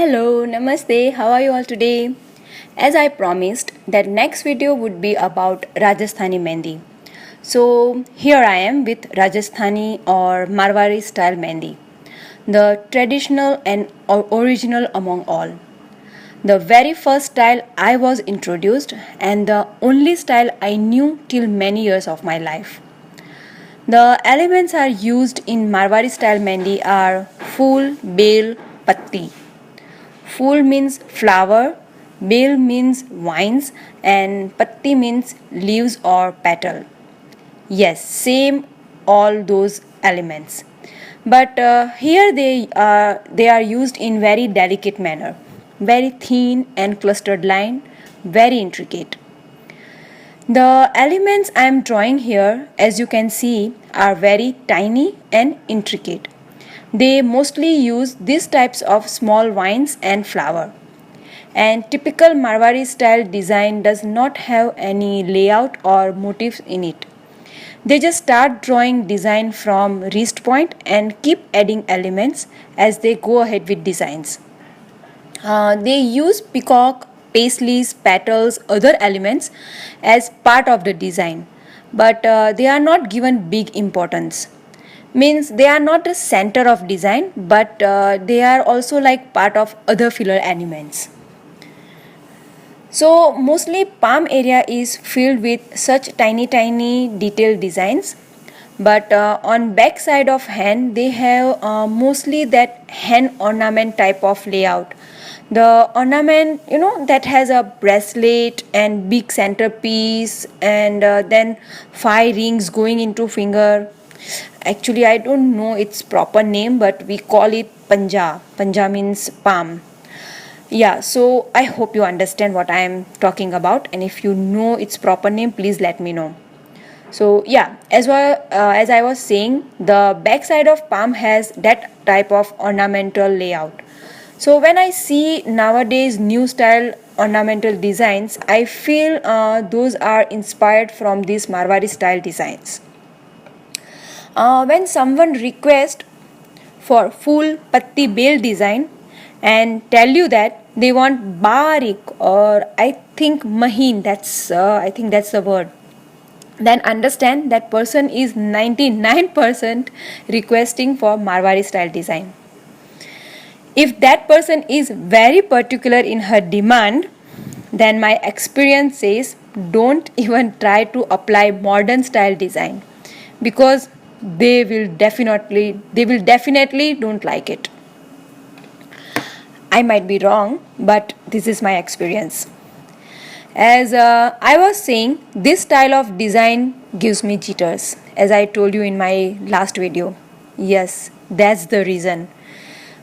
Hello, namaste. How are you all today? As I promised, that next video would be about Rajasthani mehndi. So here I am with Rajasthani or marwari style mehndi, the traditional and original among all. The very first style I was introduced and the only style I knew till many years of my life. The elements are used in marwari style mehndi are phool, bale, patti. Phool means flower, bale means vines, and patti means leaves or petal. Yes, same all those elements. But here they are used in very delicate manner, very thin and clustered line, very intricate. The elements I am drawing here, as you can see, are very tiny and intricate. They mostly use these types of small vines and flower. And typical Marwari style design does not have any layout or motifs in it. They just start drawing design from wrist point and keep adding elements as they go ahead with designs. They use peacock, paisleys, petals, other elements as part of the design, but they are not given big importance. Means they are not the center of design, but they are also like part of other filler elements. So mostly palm area is filled with such tiny detailed designs, but on back side of hand they have mostly that hand ornament type of layout. The ornament, that has a bracelet and big centerpiece, and then 5 rings going into finger. Actually, I don't know its proper name, but we call it panja. Panja means palm. Yeah, so I hope you understand what I am talking about, and if you know its proper name, please let me know. So yeah, as well as I was saying, the back side of palm has that type of ornamental layout. So when I see nowadays new style ornamental designs, I feel those are inspired from these Marwari style designs. When someone requests for full patti bale design and tell you that they want barik, or I think mahin, I think that's the word, then understand that person is 99% requesting for Marwari style design. If that person is very particular in her demand, then my experience says don't even try to apply modern style design, because they will definitely don't like it. I might be wrong, but this is my experience. As I was saying, this style of design gives me jitters, as I told you in my last video. Yes, that's the reason.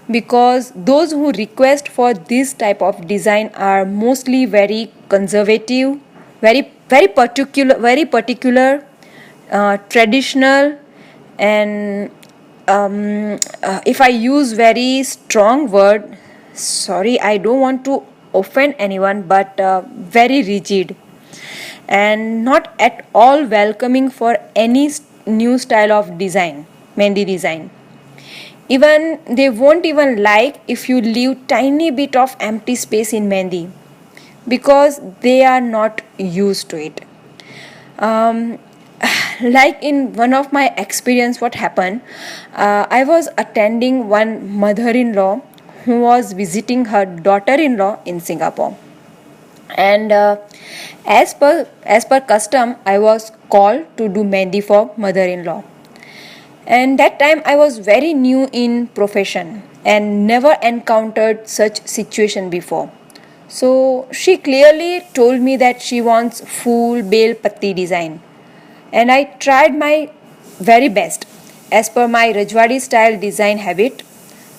Because those who request for this type of design are mostly very conservative, very particular, traditional, and if I use very strong word, sorry, I don't want to offend anyone, but very rigid and not at all welcoming for any new style of design, mehndi design. Even they won't even like if you leave tiny bit of empty space in mehndi, because they are not used to it. Like in one of my experience, what happened, I was attending one mother-in-law who was visiting her daughter-in-law in Singapore, and as per custom, I was called to do mehndi for mother-in-law. And that time I was very new in profession and never encountered such situation before. So she clearly told me that she wants full bale patti design, and I tried my very best. As per my Rajwadi style design habit,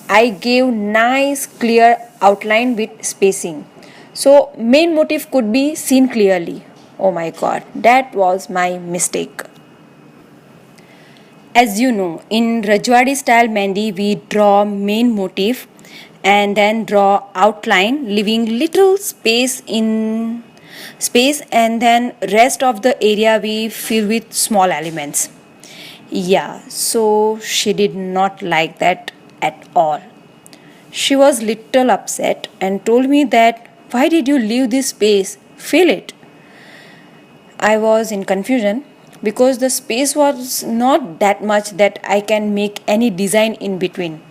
I gave nice clear outline with spacing, so main motif could be seen clearly. Oh my god, that was my mistake. As you know, in Rajwadi style mehndi, we draw main motif and then draw outline, leaving little space, and then rest of the area we fill with small elements. Yeah, so she did not like that at all. She was little upset and told me that why did you leave this space? Fill it. I was in confusion because the space was not that much that I can make any design in between.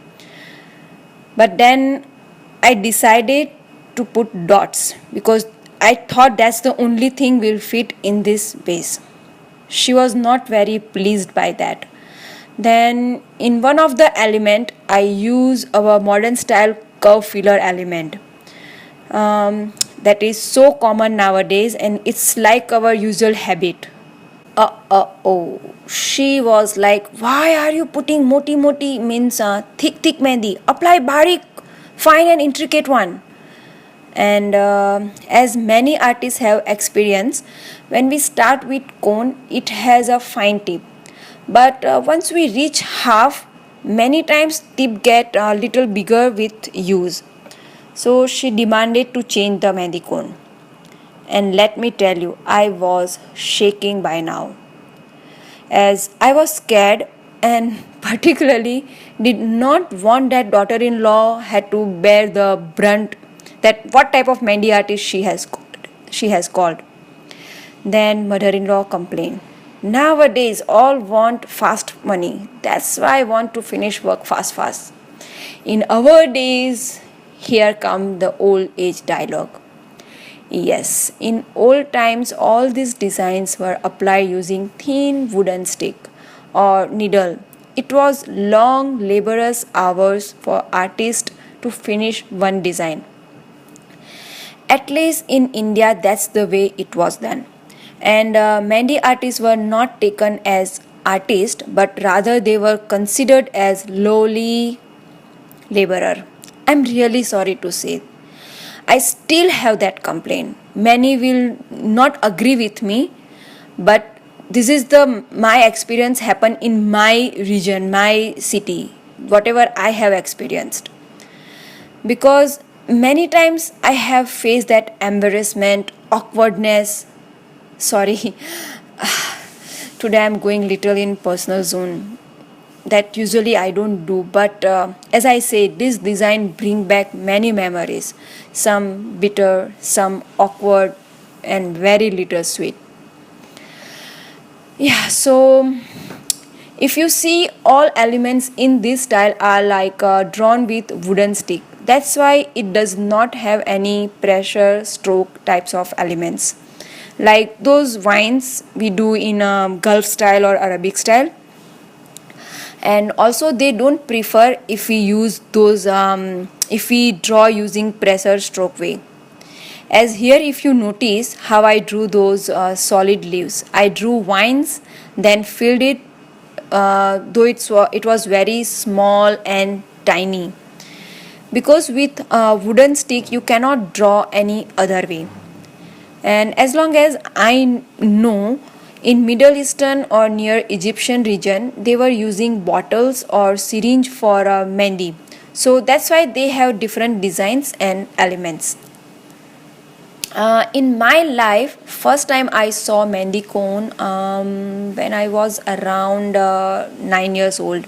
But then I decided to put dots because I thought that's the only thing will fit in this vase. She was not very pleased by that. Then in one of the element I use our modern style curve filler element. That is so common nowadays and it's like our usual habit. Oh. She was like, why are you putting moti moti means thick mehndi? Apply barik, fine and intricate one. And as many artists have experience, when we start with cone, it has a fine tip. But once we reach half, many times tip get a little bigger with use. So she demanded to change the mehndi cone. And let me tell you, I was shaking by now. As I was scared and particularly did not want that daughter-in-law had to bear the brunt that what type of mehndi artist she has called. Then mother-in-law complained. Nowadays all want fast money. That's why I want to finish work fast. In our days, here come the old age dialogue. Yes, in old times all these designs were applied using thin wooden stick or needle. It was long laborious hours for artists to finish one design. At least in India that's the way it was done. And mehndi artists were not taken as artists but rather they were considered as lowly laborer. I'm really sorry to say I still have that complaint. Many will not agree with me, but this is the my experience happened in my region, my city, whatever I have experienced. Because many times I have faced that embarrassment, awkwardness. Sorry, today I'm going little in personal zone that usually I don't do, but as I say, this design bring back many memories, some bitter, some awkward and very little sweet. Yeah, so if you see all elements in this style are like drawn with wooden stick. That's why it does not have any pressure stroke types of elements like those vines we do in Gulf style or Arabic style. And also they don't prefer if we use those if we draw using pressure stroke way. As here if you notice how I drew those solid leaves, I drew vines then filled it though it was very small and tiny because with wooden stick you cannot draw any other way. And as long as I know, in Middle Eastern or near Egyptian region, they were using bottles or syringe for mehndi. So that's why they have different designs and elements. In my life, first time I saw mehndi cone when I was around 9 years old.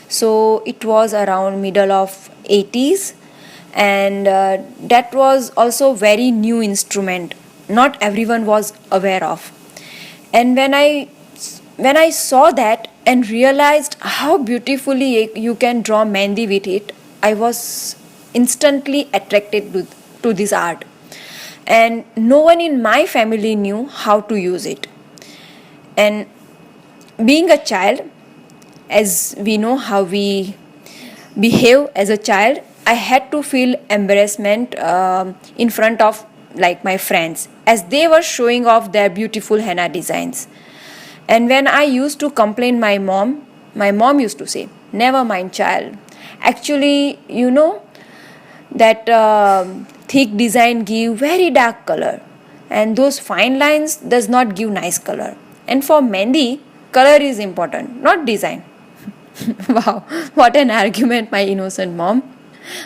So it was around middle of 80s and that was also very new instrument. Not everyone was aware of. And when I saw that and realized how beautifully you can draw mehndi with it, I was instantly attracted to this art. And no one in my family knew how to use it. And being a child, as we know how we behave as a child, I had to feel embarrassment in front of like my friends as they were showing off their beautiful henna designs. And when I used to complain my mom used to say, never mind child, actually you know that thick design give very dark color and those fine lines does not give nice color. And for mehndi, color is important, not design. Wow, what an argument, my innocent mom.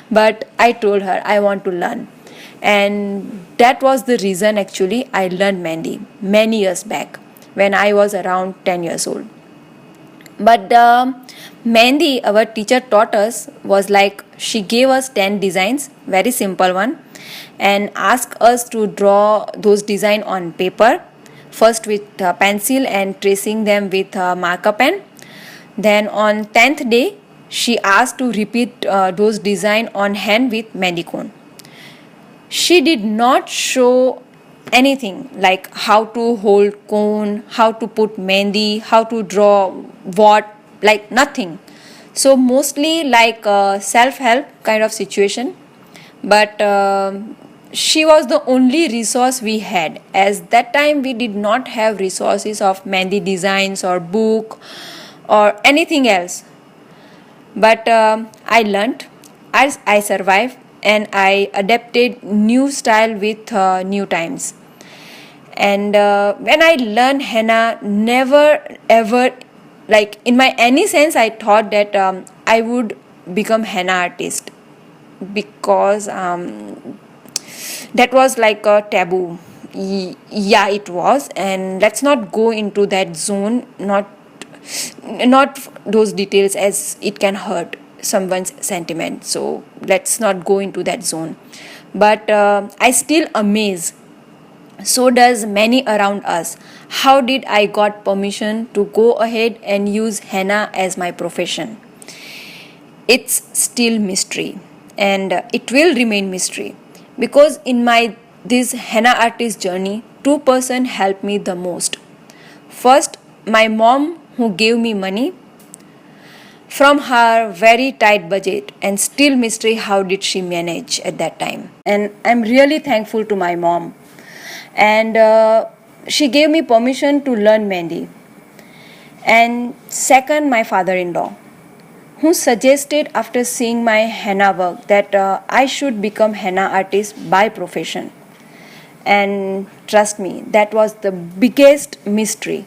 But I told her I want to learn. And that was the reason actually I learned mehndi many years back when I was around 10 years old. But the mehendi our teacher taught us was like she gave us 10 designs, very simple one, and asked us to draw those design on paper, first with pencil and tracing them with marker pen. Then on 10th day she asked to repeat those design on hand with mehendi cone. She did not show anything like how to hold cone, how to put mehendi, how to draw what, like nothing. So mostly like a self-help kind of situation. But she was the only resource we had, as that time we did not have resources of mehendi designs or book or anything else. But I learned, I survived, and I adapted new style with new times. And when I learned henna, never ever, like in my any sense, I thought that I would become henna artist, because that was like a taboo. Yeah, it was, and let's not go into that zone, not those details, as it can hurt someone's sentiment, so let's not go into that zone. But I still amaze, so does many around us. How did I got permission to go ahead and use henna as my profession? It's still mystery, and it will remain mystery, because in my this henna artist journey, two person helped me the most. First, my mom, who gave me money from her very tight budget, and still mystery how did she manage at that time. And I'm really thankful to my mom. And she gave me permission to learn mehendi. And second, my father-in-law, who suggested after seeing my henna work that I should become henna artist by profession. And trust me, that was the biggest mystery,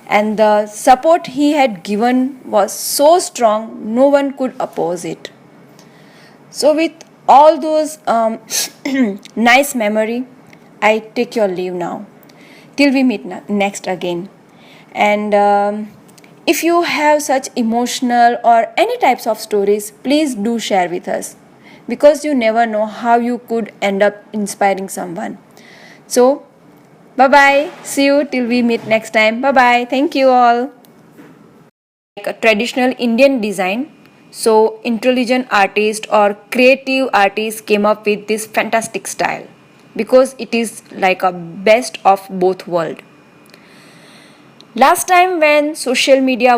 and the support he had given was so strong, no one could oppose it. So with all those nice memory, I take your leave now, till we meet next again. And if you have such emotional or any types of stories, please do share with us, because you never know how you could end up inspiring someone. So bye bye, see you till we meet next time. Bye bye, thank you all. Like a traditional Indian design, so intelligent artist or creative artist came up with this fantastic style, because it is like a best of both world. Last time when social media